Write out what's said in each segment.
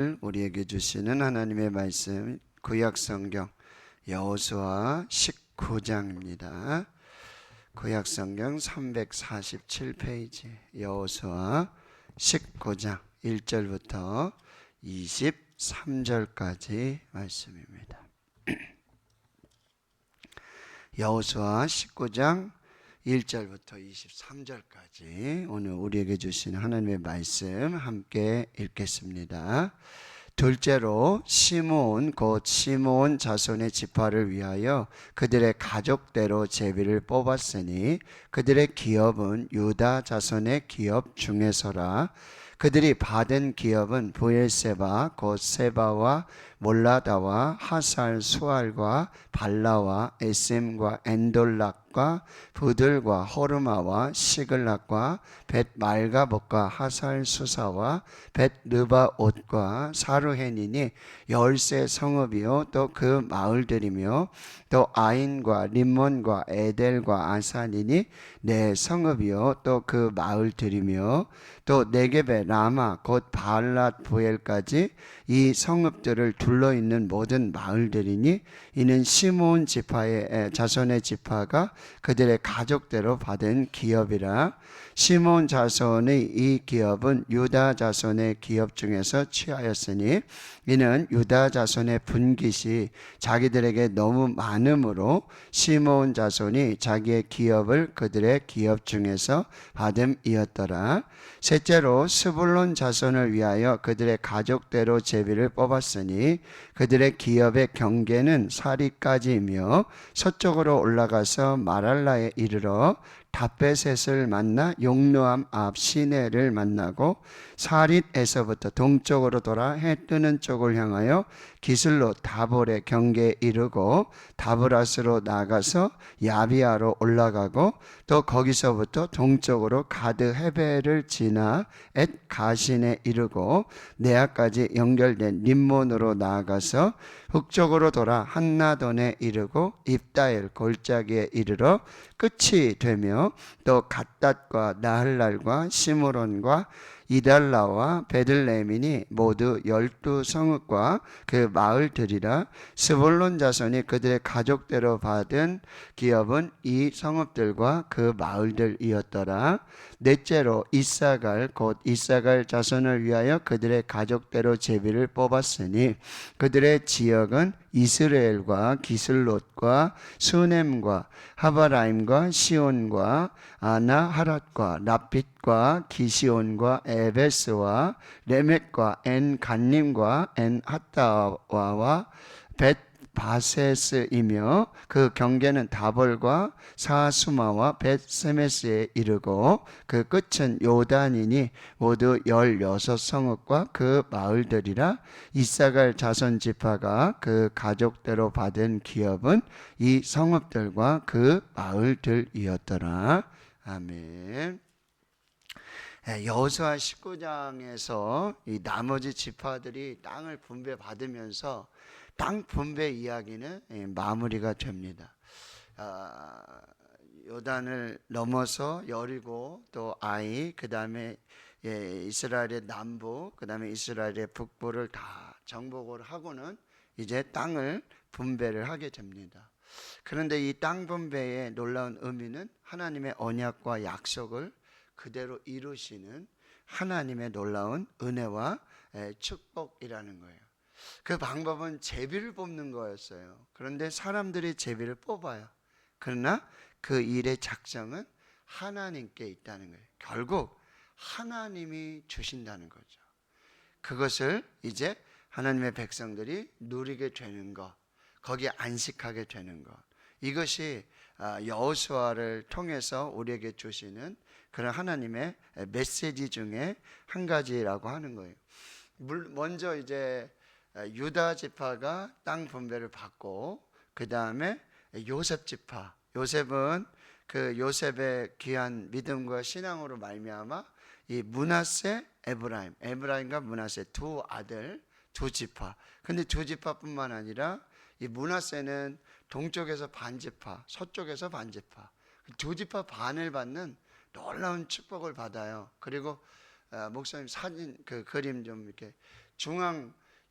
우리에게 주시는 하나님의 말씀 구약성경 여호수아 19장입니다. 구약성경 347페이지 여호수아 19장 1절부터 23절까지 말씀입니다. 여호수아 19장 1절부터 23절까지 오늘 우리에게 주신 하나님의 말씀 함께 읽겠습니다. 둘째로 시므온 곧 시므온 자손의 지파를 위하여 그들의 가족대로 제비를 뽑았으니 그들의 기업은 유다 자손의 기업 중에서라. 그들이 받은 기업은 브엘세바 곧 세바와 몰라다와 하살 수알과 발라와 에셈과 엔돌락과 부들과 호르마와 시글락과 벳 말가봇과 하살 수사와 벳 르바옷과 사르헨이니 13 성읍이요 또 그 마을들이며 또 아인과 림몬과 에델과 아산이니 4 성읍이요 또 그 마을들이며 또 네겝의 라마 곧 바알랏 부엘까지 이 성읍들을 둘러있는 모든 마을들이니 이는 시므온 지파의 자손의 지파가 그들의 가족대로 받은 기업이라. 시므온 자손의 이 기업은 유다 자손의 기업 중에서 취하였으니 이는 유다 자손의 분깃이 자기들에게 너무 많으므로 시므온 자손이 자기의 기업을 그들의 기업 중에서 받음이었더라. 셋째로 스불론 자손을 위하여 그들의 가족대로 제비를 뽑았으니 그들의 기업의 경계는 사리까지이며 서쪽으로 올라가서 마랄라에 이르러 다베셋을 만나 용르암 앞 시내를 만나고 사릿에서부터 동쪽으로 돌아 해 뜨는 쪽을 향하여 기슬로 다볼의 경계에 이르고 다브라스로 나가서 야비아로 올라가고 또 거기서부터 동쪽으로 가드 헤벨을 지나 엣 가신에 이르고 네아까지 연결된 림몬으로 나아가서 북쪽으로 돌아 한나돈에 이르고 입다엘 골짜기에 이르러 끝이 되며 또 갓닷과 나할랄과 시므론과 이달라와 베들레헴이니 모두 12성읍과 그 마을들이라. 스불론 자손이 그들의 가족대로 받은 기업은 이 성읍들과 그 마을들이었더라. 넷째로 이사갈 곧 이사갈 자손을 위하여 그들의 가족대로 제비를 뽑았으니 그들의 지역은 이스라엘과 기슬롯과 수넴과 하바라임과 시온과 아나하랏과 라핏과 기시온과 에베스와 레멕과 엔간님과 엔하타와와 벳 바세스이며 그 경계는 다볼과 사수마와 벳세메스에 이르고 그 끝은 요단이니 모두 16성읍과 그 마을들이라. 이사갈 자손 지파가 그 가족대로 받은 기업은 이 성읍들과 그 마을들이었더라. 아멘. 여호수아 19장에서 이 나머지 지파들이 땅을 분배받으면서 땅 분배 이야기는 마무리가 됩니다. 요단을 넘어서 여리고 또 아이 그 다음에 이스라엘의 남부 그 다음에 이스라엘의 북부를 다 정복을 하고는 이제 땅을 분배를 하게 됩니다. 그런데 이 땅 분배의 놀라운 의미는 하나님의 언약과 약속을 그대로 이루시는 하나님의 놀라운 은혜와 축복이라는 거예요. 그 방법은 제비를 뽑는 거였어요. 그런데 사람들이 제비를 뽑아요. 그러나 그 일의 작정은 하나님께 있다는 거예요. 결국 하나님이 주신다는 거죠. 그것을 이제 하나님의 백성들이 누리게 되는 것, 거기에 안식하게 되는 것, 이것이 여호수아를 통해서 우리에게 주시는 그런 하나님의 메시지 중에 한 가지라고 하는 거예요. 먼저 이제 유다 지파가 땅 분배를 받고 그 다음에 요셉 지파, 요셉은 그 요셉의 귀한 믿음과 신앙으로 말미암아 이 므낫세, 에브라임과 므낫세 두 아들, 두 지파. 근데 두 지파뿐만 아니라 이 므낫세는 동쪽에서 반지파, 서쪽에서 반지파, 두 지파 반을 받는 놀라운 축복을 받아요. 그리고 목사님 사진 그 그림 좀 이렇게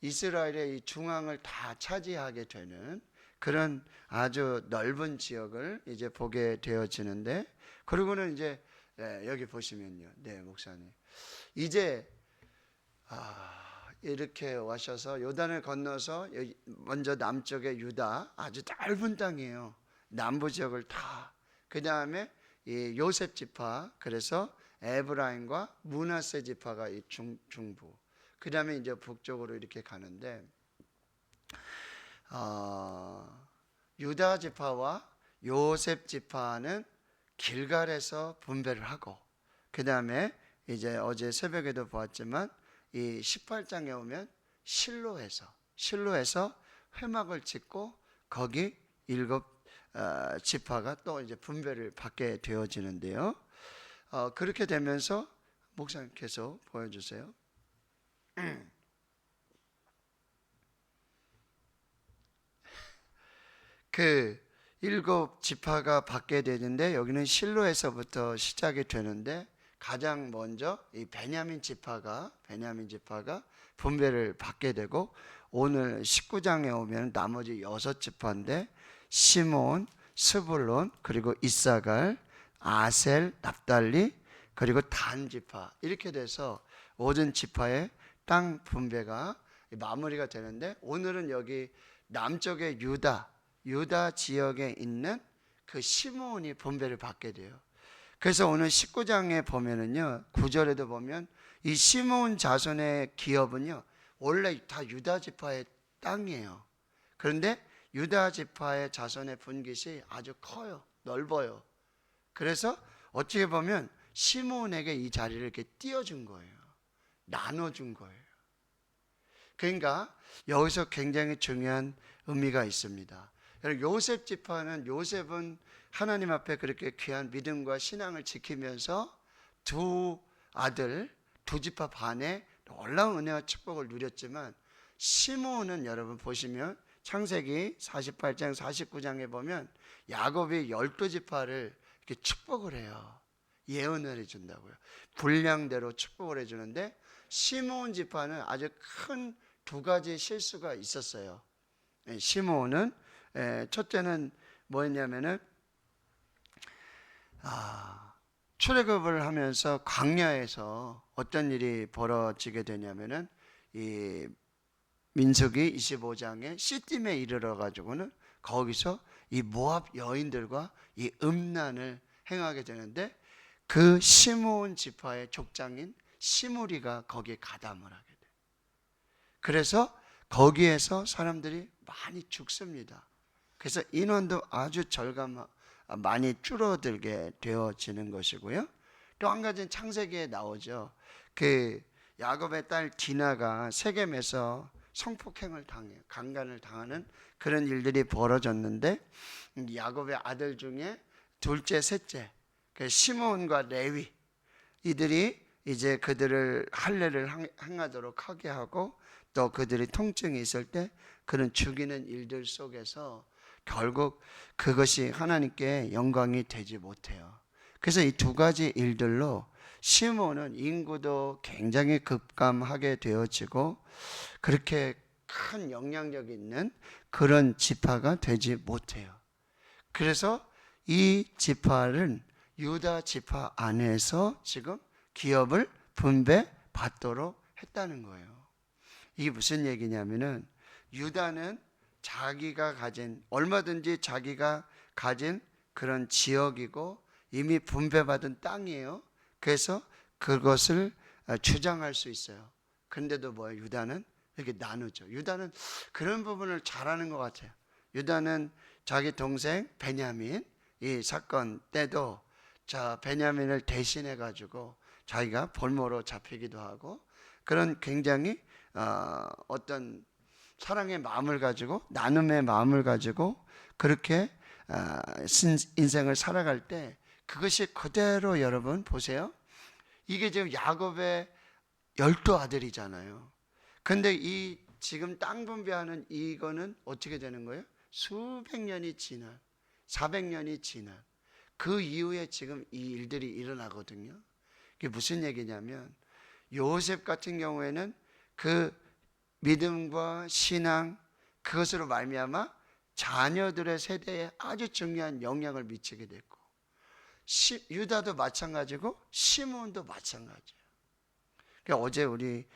이스라엘의 이 중앙을 다 차지하게 되는 그런 아주 넓은 지역을 이제 보게 되어지는데, 그리고는 이제 여기 보시면요, 네 목사님, 이제 이렇게 와셔서 요단을 건너서 먼저 남쪽에 유다, 아주 넓은 땅이에요. 남부 지역을 다, 그 다음에 이 요셉 지파, 그래서 에브라임과 므낫세 지파가 이 중부, 그 다음에 이제 북쪽으로 이렇게 가는데, 유다 지파와 요셉 지파는 길갈에서 분배를 하고, 그 다음에 이제 어제 새벽에도 보았지만 이 18장에 오면 실로에서 회막을 짓고 거기 7 지파가 또 이제 분배를 받게 되어지는데요. 그렇게 되면서 목사님 계속 보여주세요. 그 7 지파가 받게 되는데, 여기는 실로에서부터 시작이 되는데, 가장 먼저 이 베냐민 지파가 분배를 받게 되고, 오늘 19장에 오면 나머지 6 지파인데 시몬, 스불론, 그리고 이사갈, 아셀, 납달리, 그리고 단 지파, 이렇게 돼서 모든 지파의 땅 분배가 마무리가 되는데, 오늘은 여기 남쪽의 유다 지역에 있는 그 시므온이 분배를 받게 돼요. 그래서 오늘 19장에 보면은요, 9절에도 보면 이 시므온 자손의 기업은요 원래 다 유다 지파의 땅이에요. 그런데 유다 지파의 자손의 분깃이 아주 커요, 넓어요. 그래서 어떻게 보면 시므온에게 이 자리를 이렇게 띄워준 거예요, 나눠준 거예요. 그러니까 여기서 굉장히 중요한 의미가 있습니다. 요셉 지파는, 요셉은 하나님 앞에 그렇게 귀한 믿음과 신앙을 지키면서 2 아들, 2 지파 반에 놀라운 은혜와 축복을 누렸지만, 시므온은 여러분 보시면 창세기 48장 49장에 보면 야곱이 12지파를 이렇게 축복을 해요. 예언을 해준다고요. 분량대로 축복을 해주는데, 시므온 지파는 아주 큰 2가지 실수가 있었어요. 시므온은 첫째는 뭐였냐면은 출애굽을 하면서 광야에서 어떤 일이 벌어지게 되냐면은, 이 민수기 25장에 시딤에 이르러 가지고는 거기서 이 모압 여인들과 이 음란을 행하게 되는데, 그 시므온 지파의 족장인 시므리가 거기에 가담을 하게 돼요. 그래서 거기에서 사람들이 많이 죽습니다. 그래서 인원도 아주 많이 줄어들게 되어지는 것이고요. 또 한 가지는 창세기에 나오죠. 그 야곱의 딸 디나가 세겜에서 성폭행을 당해요. 강간을 당하는 그런 일들이 벌어졌는데, 야곱의 아들 중에 둘째, 셋째, 그 시므온과 레위, 이들이 이제 그들을 할례를 행하도록 하게 하고, 또 그들이 통증이 있을 때 그는 죽이는 일들 속에서 결국 그것이 하나님께 영광이 되지 못해요. 그래서 이 2가지 일들로 시므온은 인구도 굉장히 급감하게 되어지고, 그렇게 큰 영향력 있는 그런 지파가 되지 못해요. 그래서 이 지파는 유다 지파 안에서 지금 기업을 분배받도록 했다는 거예요. 이게 무슨 얘기냐면은, 유다는 자기가 가진, 얼마든지 자기가 가진 그런 지역이고 이미 분배받은 땅이에요. 그래서 그것을 주장할 수 있어요. 그런데도 뭐예요? 유다는 이렇게 나누죠. 유다는 그런 부분을 잘하는 것 같아요. 유다는 자기 동생 베냐민, 이 사건 때도 베냐민을 대신해 가지고 자기가 볼모로 잡히기도 하고, 그런 굉장히 어떤 사랑의 마음을 가지고, 나눔의 마음을 가지고 그렇게 인생을 살아갈 때, 그것이 그대로 여러분 보세요. 이게 지금 야곱의 12 아들이잖아요. 근데 이 지금 땅 분배하는 이거는 어떻게 되는 거예요? 수백 년이 지난, 400년이 지난 그 이후에 지금 이 일들이 일어나거든요. 이게 무슨 얘기냐면, 요셉 같은 경우에는 그 믿음과 신앙, 그것으로 말미암아 자녀들의 세대에 아주 중요한 영향을 미치게 됐고, 유다도 마찬가지고 시몬도 마찬가지예요. 그러니까 어제 우리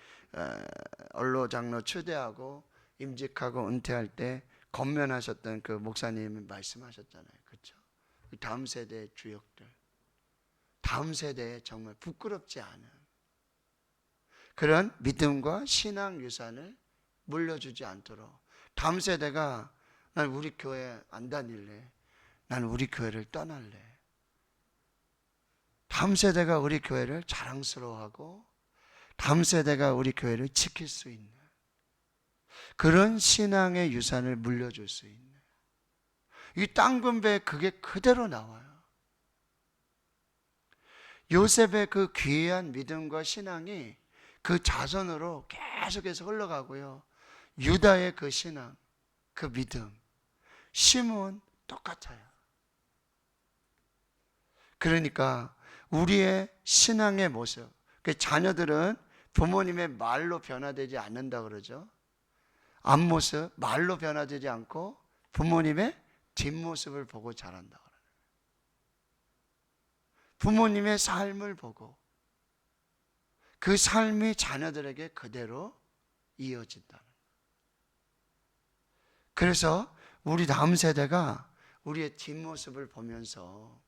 언로 장로 초대하고 임직하고 은퇴할 때 건면하셨던 그 목사님이 말씀하셨잖아요. 그렇죠? 다음 세대의 주역들, 다음 세대에 정말 부끄럽지 않은 그런 믿음과 신앙 유산을 물려주지 않도록, 다음 세대가 난 우리 교회 안 다닐래, 난 우리 교회를 떠날래, 다음 세대가 우리 교회를 자랑스러워하고 다음 세대가 우리 교회를 지킬 수 있는 그런 신앙의 유산을 물려줄 수 있는, 이 땅 분배에 그게 그대로 나와요. 요셉의 그 귀한 믿음과 신앙이 그 자손으로 계속해서 흘러가고요. 유다의 그 신앙, 그 믿음, 시몬 똑같아요. 그러니까 우리의 신앙의 모습, 그 자녀들은 부모님의 말로 변화되지 않는다 그러죠. 앞모습, 말로 변화되지 않고 부모님의 뒷모습을 보고 자란다 그래요. 부모님의 삶을 보고 그 삶이 자녀들에게 그대로 이어진다는 거예요. 그래서 우리 다음 세대가 우리의 뒷모습을 보면서,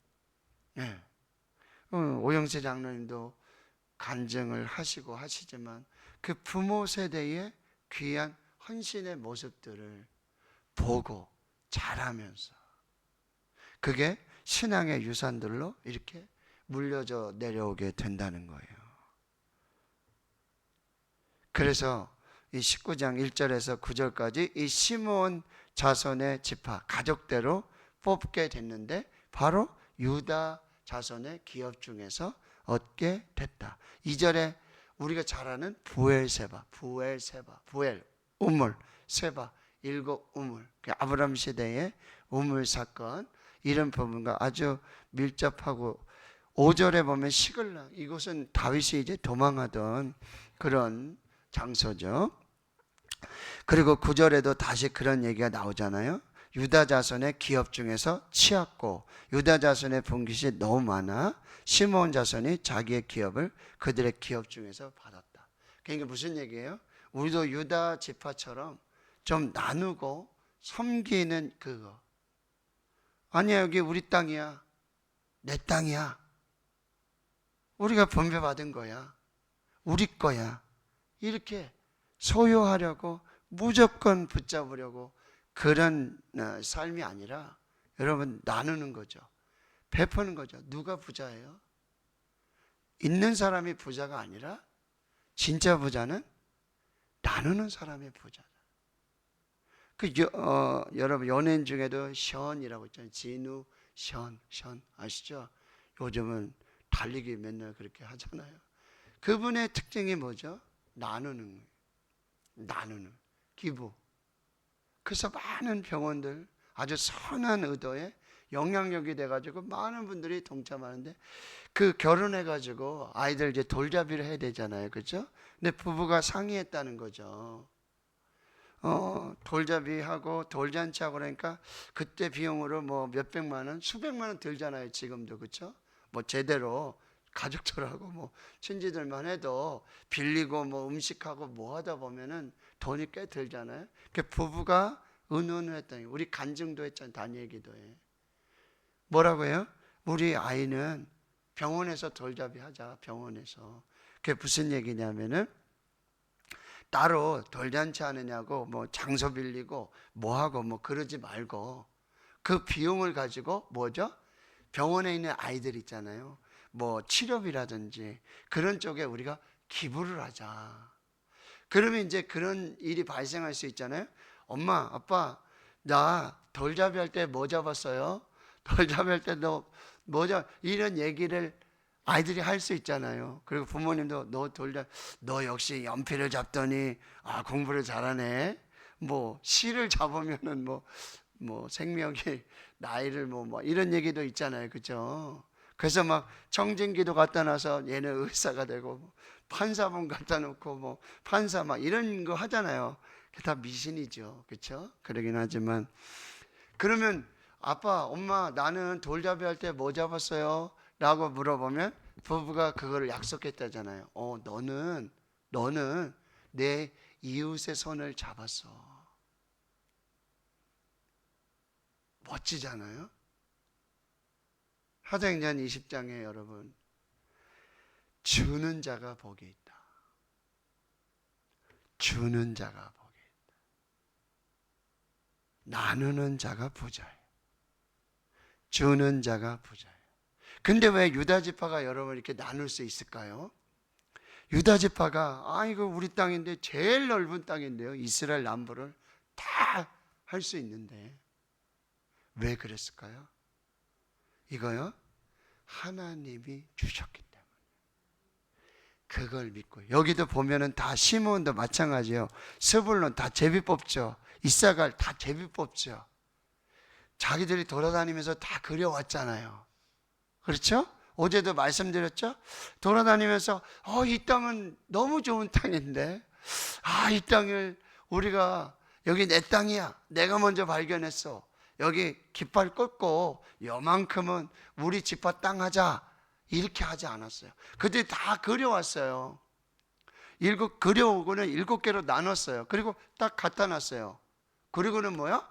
오영재 장로님도 간증을 하시고 하시지만 그 부모 세대의 귀한 헌신의 모습들을 보고 자라면서 그게 신앙의 유산들로 이렇게 물려져 내려오게 된다는 거예요. 그래서 이 19장 1절에서 9절까지 이 시므온 자손의 지파, 가족대로 뽑게 됐는데 바로 유다 자손의 기업 중에서 얻게 됐다. 2절에 우리가 잘 아는 부엘세바, 부엘, 우물, 세바, 일곱 우물, 아브라함 시대의 우물 사건, 이런 부분과 아주 밀접하고, 5절에 보면 시글락, 이곳은 다윗이 이제 도망하던 그런 장소죠. 그리고 9절에도 다시 그런 얘기가 나오잖아요. 유다 자손의 기업 중에서 치었고 유다 자손의 분깃이 너무 많아 시므온 자손이 자기의 기업을 그들의 기업 중에서 받았다. 그러니까 무슨 얘기예요? 우리도 유다 지파처럼 좀 나누고 섬기는 그거. 아니야, 여기 우리 땅이야, 내 땅이야, 우리가 분배받은 거야, 우리 거야, 이렇게 소유하려고 무조건 붙잡으려고 그런 삶이 아니라 여러분 나누는 거죠. 베푸는 거죠. 누가 부자예요? 있는 사람이 부자가 아니라 진짜 부자는 나누는 사람이 부자다. 여러분 연예인 중에도 션이라고 있잖아요. 진우, 션 아시죠? 요즘은 달리기 맨날 그렇게 하잖아요. 그분의 특징이 뭐죠? 나누는 기부. 그래서 많은 병원들 아주 선한 의도에 영향력이 돼가지고 많은 분들이 동참하는데, 그 결혼해가지고 아이들 이제 돌잡이를 해야 되잖아요, 그렇죠? 근데 부부가 상의했다는 거죠. 돌잡이하고 돌잔치하고 그러니까 그때 비용으로 뭐 몇백만 원, 수백만 원 들잖아요, 지금도, 그렇죠? 뭐 제대로 가족들하고 뭐 친지들만 해도 빌리고 뭐 음식하고 뭐 하다 보면은 돈이 꽤 들잖아요. 그 부부가 의논을 했더니, 우리 간증도 했잖아요, 다니엘 기도에. 뭐라고 해요? 우리 아이는 병원에서 돌잡이 하자, 병원에서. 그게 무슨 얘기냐면은 따로 돌잔치 하느냐고 뭐 장소 빌리고 뭐하고 뭐 그러지 말고 그 비용을 가지고 뭐죠? 병원에 있는 아이들 있잖아요, 뭐 치료비라든지 그런 쪽에 우리가 기부를 하자. 그러면 이제 그런 일이 발생할 수 있잖아요. 엄마, 아빠, 나 돌잡이 할 때 뭐 잡았어요? 돌잡이 할 때 너 뭐 이런 얘기를 아이들이 할 수 있잖아요. 그리고 부모님도 너 역시 연필을 잡더니 공부를 잘하네. 뭐 시를 잡으면은 뭐 생명이 나이를 뭐 이런 얘기도 있잖아요, 그죠? 그래서 막 청진기도 갖다 놔서 얘는 의사가 되고 판사본 갖다 놓고 뭐 판사 막 이런 거 하잖아요. 그게 다 미신이죠. 그렇죠? 그러긴 하지만 그러면 아빠, 엄마 나는 돌잡이 할 때 뭐 잡았어요? 라고 물어보면 부부가 그거를 약속했다잖아요. 너는 내 이웃의 손을 잡았어. 멋지잖아요. 사도행전 20장에 여러분, 주는 자가 복이 있다. 주는 자가 복이 있다. 나누는 자가 부자예요. 주는 자가 부자예요. 근데 왜 유다 지파가 여러분 이렇게 나눌 수 있을까요? 유다 지파가 이거 우리 땅인데 제일 넓은 땅인데요. 이스라엘 남부를 다 할 수 있는데 왜 그랬을까요? 이거요. 하나님이 주셨기 때문에. 그걸 믿고 여기도 보면은 다 시므온도 마찬가지예요. 스불론 다 제비 뽑죠. 이사갈 다 제비 뽑죠. 자기들이 돌아다니면서 다 그려왔잖아요. 그렇죠? 어제도 말씀드렸죠? 돌아다니면서 이 땅은 너무 좋은 땅인데 이 땅을 우리가 여기 내 땅이야. 내가 먼저 발견했어. 여기 깃발 꽂고 요만큼은 우리 지파 땅 하자. 이렇게 하지 않았어요. 그들이 다 그려왔어요. 그려오고는 7개로 나눴어요. 그리고 딱 갖다 놨어요. 그리고는 뭐야?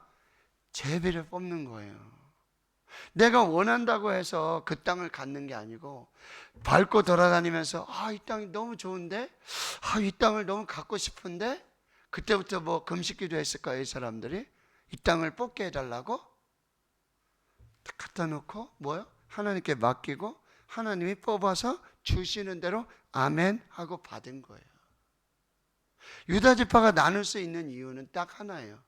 제비를 뽑는 거예요. 내가 원한다고 해서 그 땅을 갖는 게 아니고 밟고 돌아다니면서 이 땅이 너무 좋은데 이 땅을 너무 갖고 싶은데 그때부터 뭐 금식기도 했을까요? 이 사람들이 이 땅을 뽑게 해달라고 갖다 놓고 뭐요? 하나님께 맡기고 하나님이 뽑아서 주시는 대로 아멘 하고 받은 거예요. 유다 지파가 나눌 수 있는 이유는 딱 하나예요.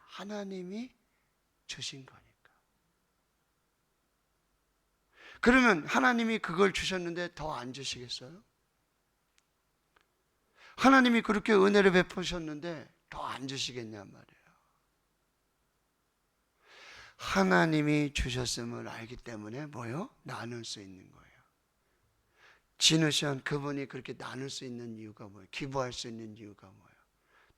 하나님이 주신 거니까. 그러면 하나님이 그걸 주셨는데 더 안 주시겠어요? 하나님이 그렇게 은혜를 베푸셨는데 더 안 주시겠냐 말이에요. 하나님이 주셨음을 알기 때문에 뭐요? 나눌 수 있는 거예요. 지누션 그분이 그렇게 나눌 수 있는 이유가 뭐예요? 기부할 수 있는 이유가 뭐예요?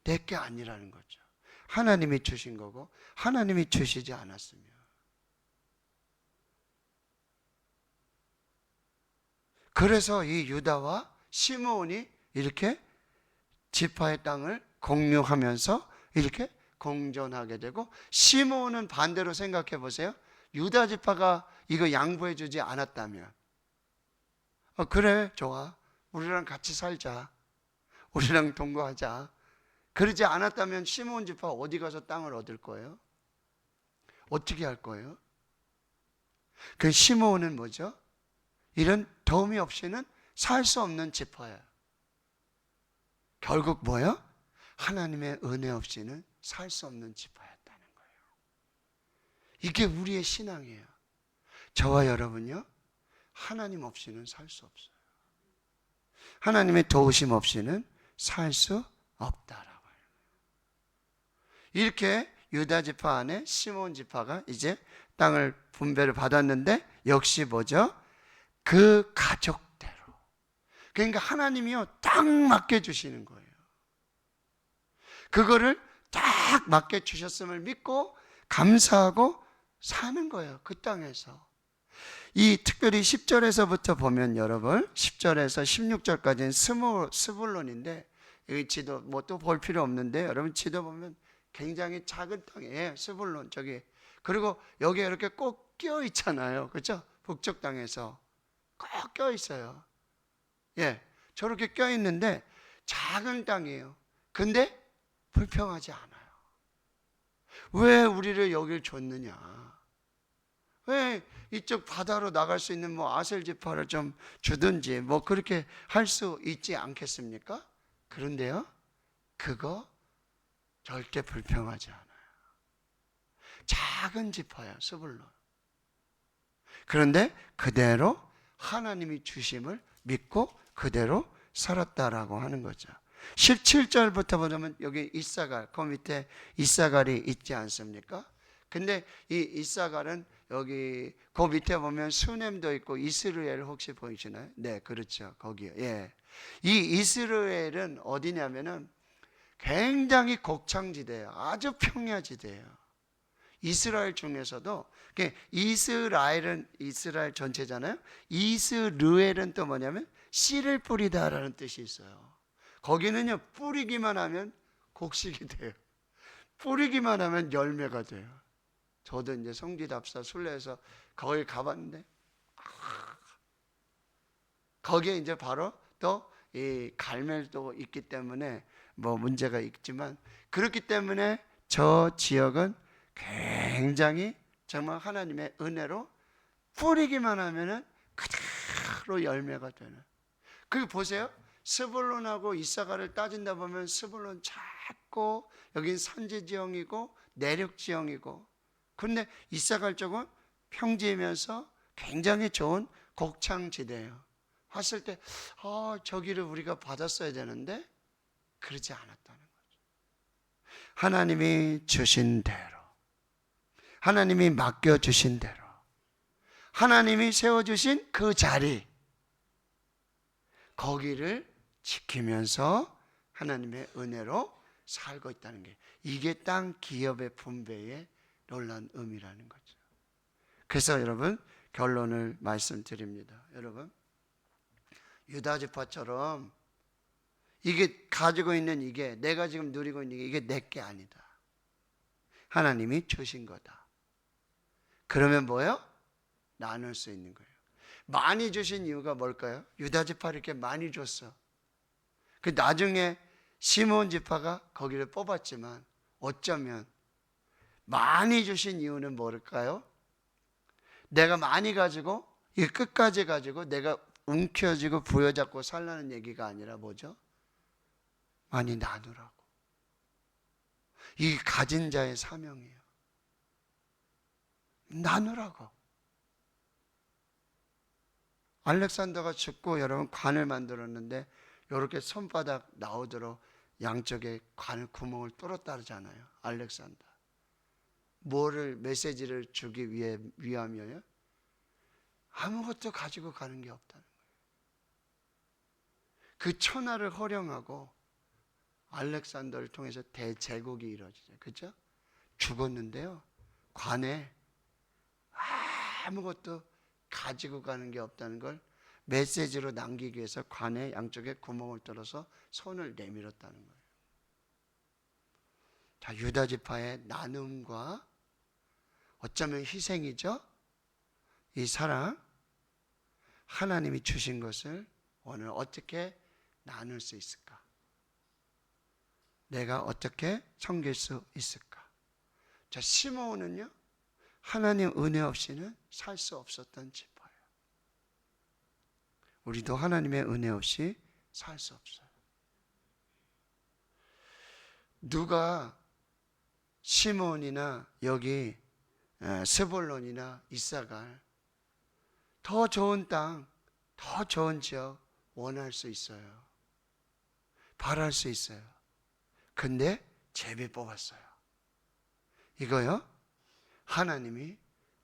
내 게 아니라는 거죠. 하나님이 주신 거고 하나님이 주시지 않았으면. 그래서 이 유다와 시므온이 이렇게 지파의 땅을 공유하면서 이렇게 공존하게 되고, 시므온은 반대로 생각해 보세요. 유다 지파가 이거 양보해 주지 않았다면 그래 좋아, 우리랑 같이 살자, 우리랑 동거하자, 그러지 않았다면 시므온 지파 어디 가서 땅을 얻을 거예요? 어떻게 할 거예요? 그 시므온은 뭐죠? 이런 도움이 없이는 살 수 없는 지파예요. 결국 뭐예요? 하나님의 은혜 없이는 살 수 없는 지파였다는 거예요. 이게 우리의 신앙이에요. 저와 여러분요, 하나님 없이는 살 수 없어요. 하나님의 도우심 없이는 살 수 없다라고 해요. 이렇게 유다 지파 안에 시므온 지파가 이제 땅을 분배를 받았는데, 역시 뭐죠? 그 가족대로. 그러니까 하나님이요 딱 맡겨주시는 거예요. 그거를 딱 맡겨주셨음을 믿고 감사하고 사는 거예요. 그 땅에서. 이 특별히 10절에서부터 보면 여러분, 10절에서 16절까지는 스불론인데, 여기 지도 뭐 또 볼 필요 없는데 여러분 지도 보면 굉장히 작은 땅이에요. 스불론 저기. 그리고 여기에 이렇게 꼭 껴 있잖아요. 그렇죠? 북쪽 땅에서 꼭 껴 있어요. 예, 저렇게 껴 있는데 작은 땅이에요. 근데 불평하지 않아요. 왜 우리를 여길 줬느냐? 왜 이쪽 바다로 나갈 수 있는 뭐 아셀 지파를 좀 주든지 뭐 그렇게 할 수 있지 않겠습니까? 그런데요, 그거 절대 불평하지 않아요. 작은 지파야, 스불론. 그런데 그대로 하나님이 주심을 믿고 그대로 살았다라고 하는 거죠. 17절부터 보자면 여기 이사갈, 그 밑에 이사갈이 있지 않습니까? 근데 이 이사갈은 여기 그 밑에 보면 수넴도 있고 이스라엘 혹시 보이시나요? 네, 그렇죠. 거기요. 예. 이 이스라엘은 어디냐면은 굉장히 곡창지대예요. 아주 평야지대예요. 이스라엘 중에서도 이스라엘은 이스라엘 전체잖아요. 이스르엘은 또 뭐냐면 씨를 뿌리다라는 뜻이 있어요. 거기는요, 뿌리기만 하면 곡식이 돼요. 뿌리기만 하면 열매가 돼요. 저도 이제 성지답사 순례에서 거기 가봤는데 거기에 이제 바로 또 이 갈멜도 있기 때문에 뭐 문제가 있지만, 그렇기 때문에 저 지역은 굉장히 정말 하나님의 은혜로 뿌리기만 하면은 그대로 열매가 되는. 그 보세요. 스불론하고 이사가를 따진다 보면 스불론 작고 여긴 산지 지형이고 내륙 지형이고, 근데 이사갈 쪽은 평지이면서 굉장히 좋은 곡창지대예요. 왔을 때 저기를 우리가 받았어야 되는데 그러지 않았다는 거죠. 하나님이 주신 대로, 하나님이 맡겨주신 대로, 하나님이 세워주신 그 자리, 거기를 지키면서 하나님의 은혜로 살고 있다는 게, 이게 땅 기업의 분배의 놀라운 의미라는 거죠. 그래서 여러분, 결론을 말씀드립니다. 여러분, 유다지파처럼 이게 가지고 있는, 이게 내가 지금 누리고 있는 이게 내 게 아니다. 하나님이 주신 거다. 그러면 뭐예요? 나눌 수 있는 거예요. 많이 주신 이유가 뭘까요? 유다지파를 이렇게 많이 줬어. 그 나중에 시몬 지파가 거기를 뽑았지만 어쩌면 많이 주신 이유는 뭘까요? 내가 많이 가지고 이 끝까지 가지고 내가 움켜쥐고 부여잡고 살라는 얘기가 아니라 뭐죠? 많이 나누라고. 이 가진 자의 사명이에요. 나누라고. 알렉산더가 죽고 여러분 관을 만들었는데 이렇게 손바닥 나오도록 양쪽에 관 구멍을 뚫었다 그러잖아요. 알렉산더. 뭐를, 메시지를 주기 위함이에요? 아무것도 가지고 가는 게 없다는 거예요. 그 천하를 허령하고 알렉산더를 통해서 대제국이 이루어지죠. 그렇죠? 죽었는데요, 관에 아무것도 가지고 가는 게 없다는 걸 메시지로 남기기 위해서 관에 양쪽에 구멍을 뚫어서 손을 내밀었다는 거예요. 자, 유다 지파의 나눔과 어쩌면 희생이죠. 이 사랑, 하나님이 주신 것을 오늘 어떻게 나눌 수 있을까? 내가 어떻게 섬길 수 있을까? 자, 시므온은요, 하나님 은혜 없이는 살 수 없었던 지파예요. 우리도 하나님의 은혜 없이 살 수 없어요. 누가 시므온이나 여기 스불론이나 이사갈 더 좋은 땅, 더 좋은 지역 원할 수 있어요. 바랄 수 있어요. 근데 제비 뽑았어요. 이거요, 하나님이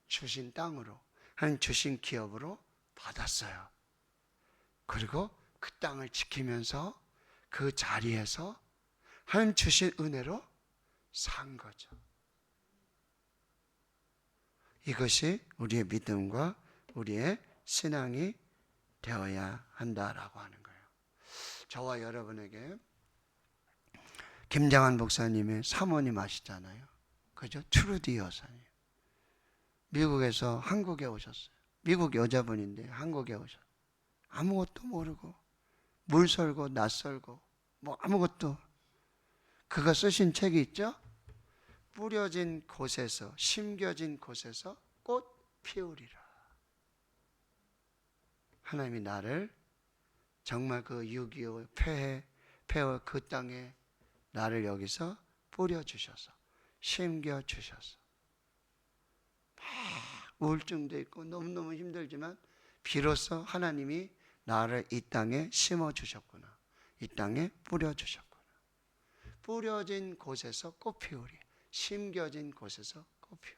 주신 땅으로, 하나님 주신 기업으로 받았어요. 그리고 그 땅을 지키면서 그 자리에서 하나님 주신 은혜로 산 거죠. 이것이 우리의 믿음과 우리의 신앙이 되어야 한다라고 하는 거예요. 저와 여러분에게 김장한 목사님의 사모님 아시잖아요. 그죠? 트루디 여사님. 미국에서 한국에 오셨어요. 미국 여자분인데 한국에 오셨어요. 아무것도 모르고 물설고 낯설고 뭐 아무것도. 그가 쓰신 책이 있죠? 뿌려진 곳에서, 심겨진 곳에서 꽃 피우리라. 하나님이 나를 정말 그 6.25 폐허 그 땅에 나를 여기서 뿌려주셔서, 심겨주셔서, 우울증도 있고 너무너무 힘들지만 비로소 하나님이 나를 이 땅에 심어주셨구나. 이 땅에 뿌려주셨구나. 뿌려진 곳에서 꽃 피우리, 심겨진 곳에서 꽃 피우리.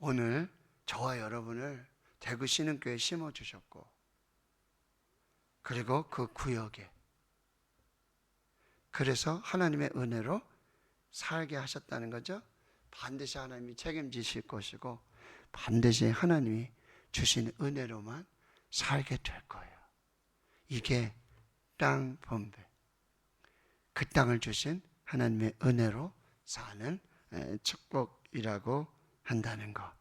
오늘 저와 여러분을 대구 신흥교회에 심어주셨고, 그리고 그 구역에, 그래서 하나님의 은혜로 살게 하셨다는 거죠. 반드시 하나님이 책임지실 것이고 반드시 하나님이 주신 은혜로만 살게 될 거예요. 이게 땅 분배, 그 땅을 주신 하나님의 은혜로 사는 축복이라고 한다는 것.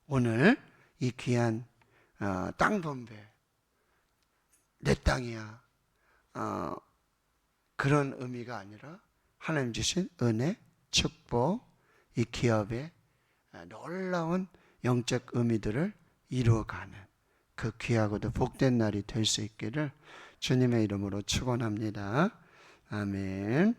오늘 이 귀한 땅 분배, 내 땅이야, 그런 의미가 아니라 하나님 주신 은혜, 축복, 이 기업의 놀라운 영적 의미들을 이루어가는 그 귀하고도 복된 날이 될 수 있기를 주님의 이름으로 축원합니다. 아멘.